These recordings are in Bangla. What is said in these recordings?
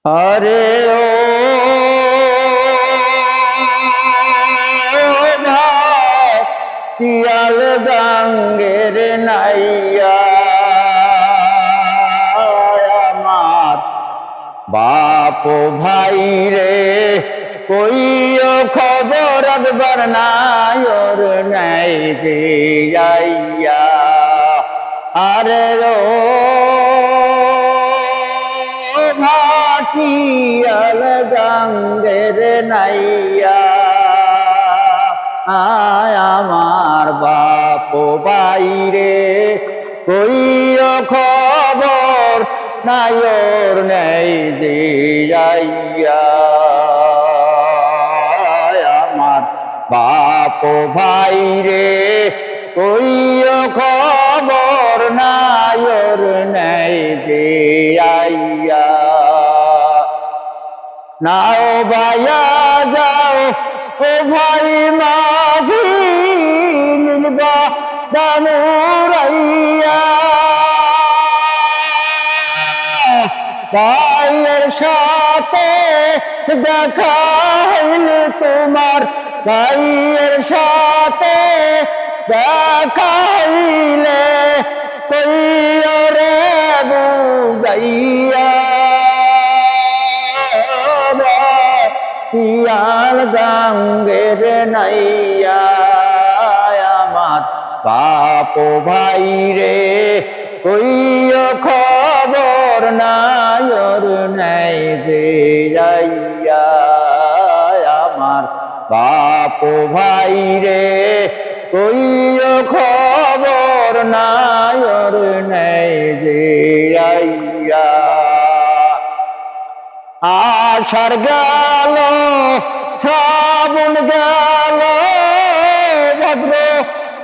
আরে ও ভাই শিয়াল গাঙ্গের নাইয়া আমার বাপ ভাই রে কইও খবর একবার নায়র নাই দিয়াইয়া আরে ও ভাটিয়াল গাঙ্গের নাইয়া আয় আমার বাপ বাইরে কইও খবর নায়র নেই দিয়াইয়া আমার বাপ ভাইরে কইও খবর নায়র নেই দিয়াইয়া নাও বায়া যাও ও ভাই মাঝি নীলবা দানুরাইয়া ভাইয়ের সাথে দেখা হইলে তোমার ভাইয়ের সাথে দেখা হইলে কইও রে বুঝাইয়া শিয়াল গাঙ্গের নাইয়া আমার বাপ ভাই রে কইও খবর নায়র নাই দিয়াইয়া আমার বাপ ভাই রে কইও খবর নায়র নাই দিয়াইয়া আষাঢ় গেল শ্রাবণ গেল ভাদ্র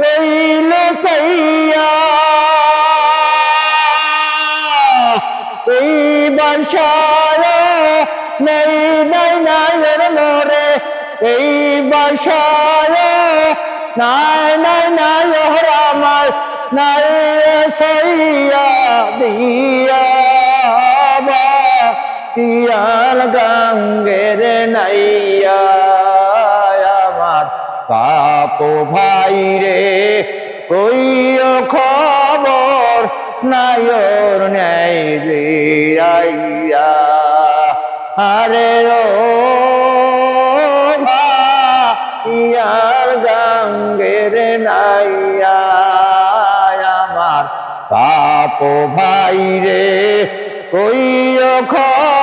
রইল চাইয়া এই বাসায় নেই নাই নাইয়ের মোরে এই বাসায় নাই নাই নাইয়ের আমার নাই সইয়া দিয়া শিয়াল গাঙ্গের নাইয়া আমার বাপ ভাই রে কইও খবর নায়র নেই দিয়াইয়া আরে ও শিয়াল গাঙ্গের নাইয়া আমার বাপ ভাই রে কইও খবর